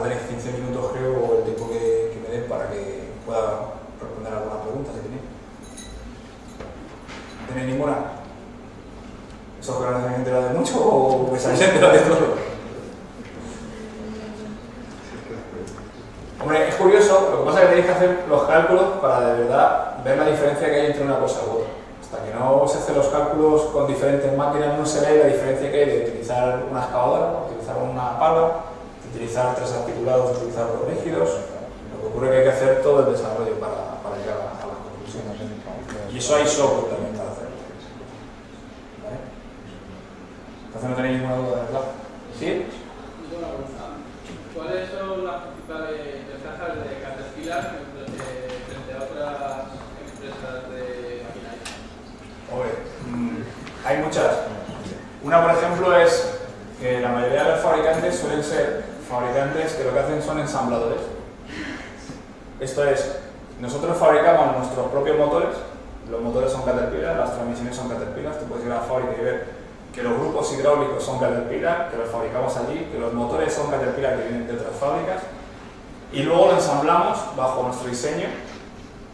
tenéis 15 minutos, creo, o el tiempo que me den para que pueda responder alguna pregunta si tenéis. ¿No tenéis ninguna? ¿Eso que no os enterado de mucho o que se habéis enterado de todo? Hombre, es curioso, lo que pasa es que tenéis que hacer los cálculos para de verdad ver la diferencia que hay entre una cosa u otra. Hasta que no se hacen los cálculos con diferentes máquinas no se ve la diferencia que hay de utilizar una excavadora, utilizar una pala, de utilizar tres articulados, de utilizar dos rígidos. Lo que ocurre es que hay que hacer todo el desarrollo para llegar a las conclusiones. Y eso hay software también para hacerlo. ¿Vale? Entonces no tenéis ninguna duda, ¿verdad? ¿Sí? ¿Cuáles son las principales ventajas de Caterpillar frente a otras empresas de maquinaria? Hay muchas. Una, por ejemplo, es que la mayoría de los fabricantes suelen ser fabricantes que lo que hacen son ensambladores. Esto es, nosotros fabricamos nuestros propios motores, los motores son Caterpillar, las transmisiones son Caterpillar, tú puedes ir a la fábrica y ver que los grupos hidráulicos son Caterpillar, que los fabricamos allí, que los motores son Caterpillar que vienen de otras fábricas, y luego lo ensamblamos bajo nuestro diseño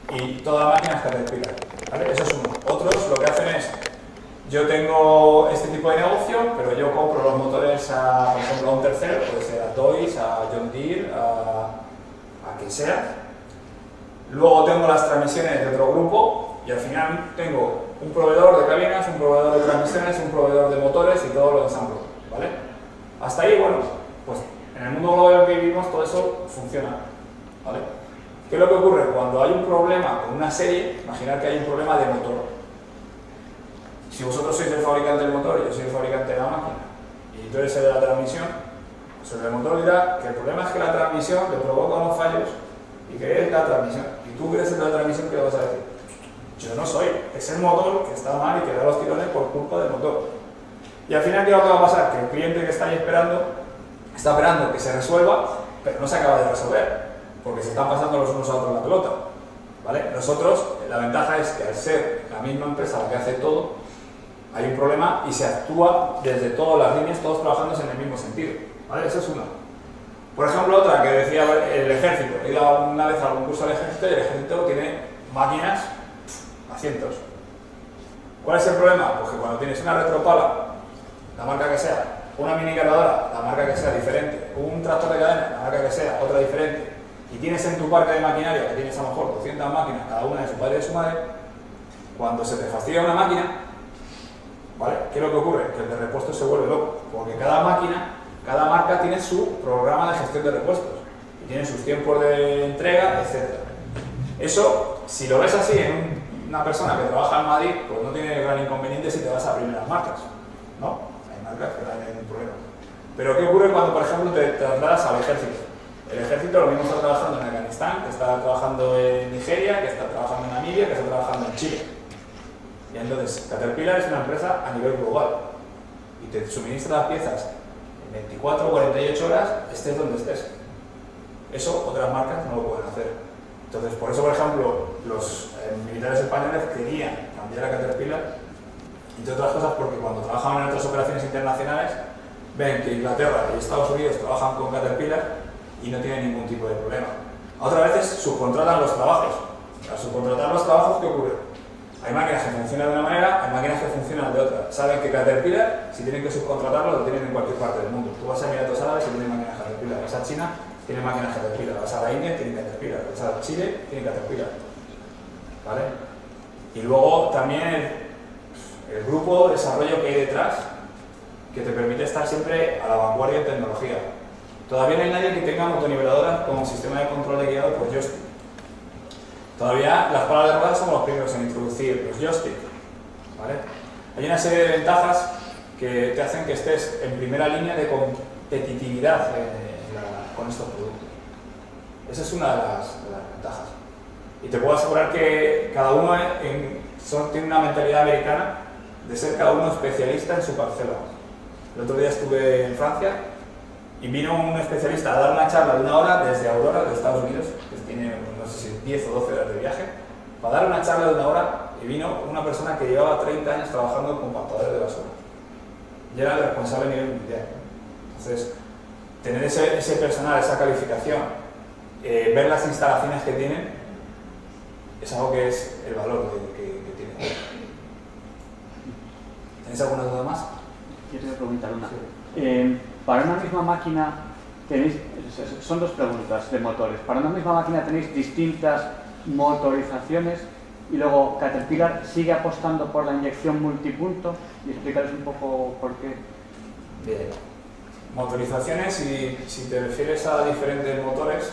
y toda la máquina es Caterpillar. ¿Vale? Eso es uno. Otros lo que hacen es, yo tengo este tipo de negocio, pero yo compro los motores a, por ejemplo, a un tercero, puede ser a Toys, a John Deere, a quien sea. Luego tengo las transmisiones de otro grupo y al final tengo un proveedor de cabinas, un proveedor de transmisiones, un proveedor de motores y todo lo ensamblo, ¿vale? Hasta ahí, bueno, pues en el mundo global en el que vivimos todo eso funciona, ¿vale? ¿Qué es lo que ocurre? Cuando hay un problema con una serie, imaginar que hay un problema de motor. Si vosotros sois el fabricante del motor y yo soy el fabricante de la máquina y tú eres el de la transmisión, pues el del motor dirá que el problema es que la transmisión le provoca unos fallos y que es la transmisión. Y tú que eres el de la transmisión, ¿qué le vas a decir? Yo no soy, es el motor que está mal y que da los tirones por culpa del motor. Y al final, ¿qué es lo que va a pasar? Que el cliente que está ahí esperando, está esperando que se resuelva, pero no se acaba de resolver, porque se están pasando los unos a otros la pelota. ¿Vale? Nosotros, la ventaja es que al ser la misma empresa la que hace todo, hay un problema y se actúa desde todas las líneas, todos trabajando en el mismo sentido. ¿Vale? Eso es una. Por ejemplo, otra que decía el ejército. He ido una vez a algún curso del ejército y el ejército tiene máquinas a cientos. ¿Cuál es el problema? Pues que cuando tienes una retropala, la marca que sea, una mini cargadora, la marca que sea diferente, un tractor de cadena, la marca que sea, otra diferente, y tienes en tu parque de maquinaria, que tienes a lo mejor 200 máquinas, cada una de su padre y de su madre, cuando se te fastidia una máquina, ¿vale? ¿Qué es lo que ocurre? Que el de repuesto se vuelve loco, porque cada máquina, cada marca tiene su programa de gestión de repuestos, y tiene sus tiempos de entrega, etc. Eso, si lo ves así en una persona que trabaja en Madrid, pues no tiene gran inconveniente si te vas a primeras marcas, ¿no? Hay marcas que no hay ningún problema. Pero ¿qué ocurre cuando, por ejemplo, te trasladas al ejército? El ejército lo mismo está trabajando en Afganistán, que está trabajando en Nigeria, que está trabajando en Namibia, que está trabajando en Chile. Y entonces, Caterpillar es una empresa a nivel global y te suministra las piezas en 24 o 48 horas, estés donde estés. Eso otras marcas no lo pueden hacer. Entonces, por eso, por ejemplo, los militares españoles querían cambiar a Caterpillar, entre otras cosas porque cuando trabajan en otras operaciones internacionales, ven que Inglaterra y Estados Unidos trabajan con Caterpillar y no tienen ningún tipo de problema. Otras veces subcontratan los trabajos. Al subcontratar los trabajos, ¿qué ocurre? Hay máquinas que funcionan de una manera, hay máquinas que funcionan de otra. Saben que Caterpillar, si tienen que subcontratarlo, lo tienen en cualquier parte del mundo. Tú vas a Emiratos Árabes y tienen máquinas Caterpillar, vas a China, tienen máquinas Caterpillar, vas a la India, tienen Caterpillar, vas a Chile, tienen Caterpillar. ¿Vale? Y luego también el grupo de desarrollo que hay detrás, que te permite estar siempre a la vanguardia en tecnología. Todavía no hay nadie que tenga motoniveladoras como sistema de control de guiado por joystick. Todavía las palas de ruedas somos los primeros en introducir los joystick, ¿vale? Hay una serie de ventajas que te hacen que estés en primera línea de competitividad con estos productos. Esa es una de las ventajas. Y te puedo asegurar que cada uno tiene una mentalidad americana de ser cada uno especialista en su parcela. El otro día estuve en Francia y vino un especialista a dar una charla de 1 hora desde Aurora, de Estados Unidos, que tiene, no sé si 10 o 12 horas de viaje, para dar una charla de 1 hora, y vino una persona que llevaba 30 años trabajando con compactadores de basura. Y era el responsable a nivel mundial. Entonces, tener ese personal, esa calificación, ver las instalaciones que tienen, es algo que es el valor que tienen. ¿Tenéis alguna duda más? Quiero preguntar una. Sí. Para una misma máquina tenéis, son dos preguntas de motores. Para una misma máquina tenéis distintas motorizaciones y luego Caterpillar sigue apostando por la inyección multipunto y explicaros un poco por qué. Bien. Motorizaciones, si te refieres a diferentes motores,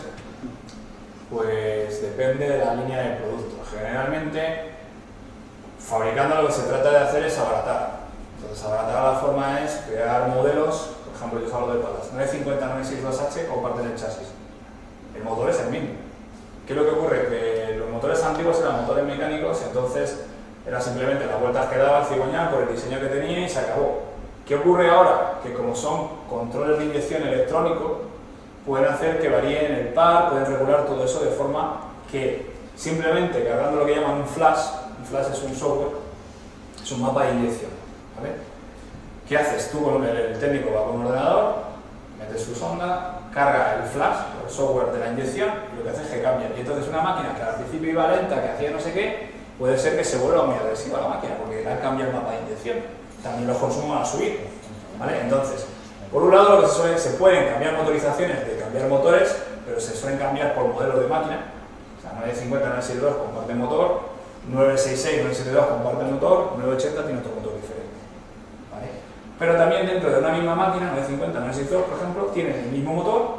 pues depende de la línea de producto. Generalmente, fabricando lo que se trata de hacer es abaratar. Entonces, abaratar la forma es crear modelos, por ejemplo, yo os hablo de palas. 950, 962H comparten el chasis. El motor es el mismo. ¿Qué es lo que ocurre? Que los motores antiguos eran motores mecánicos, entonces era simplemente las vueltas que daba el cigüeñal por el diseño que tenía y se acabó. ¿Qué ocurre ahora? Que como son controles de inyección electrónicos, pueden hacer que varíen el par, pueden regular todo eso de forma que simplemente cargando lo que llaman un flash es un software, es un mapa de inyección, ¿vale? ¿Qué haces? Tú con el técnico va con un ordenador, metes su sonda, carga el flash, el software de la inyección, y lo que hace es que cambia. Y entonces una máquina que al principio iba lenta, que hacía no sé qué, puede ser que se vuelva muy agresiva la máquina, porque le han cambiado el mapa de inyección. También los consumos van a subir, ¿vale? Entonces, por un lado, lo que se pueden cambiar motorizaciones de cambiar motores, pero se suelen cambiar por modelos de máquina. O sea, 950, 962 comparten motor, 966, 972 comparten motor, 980 tiene otro motor diferente, ¿vale? Pero también dentro de una misma máquina, 950, 962, por ejemplo, tienen el mismo motor,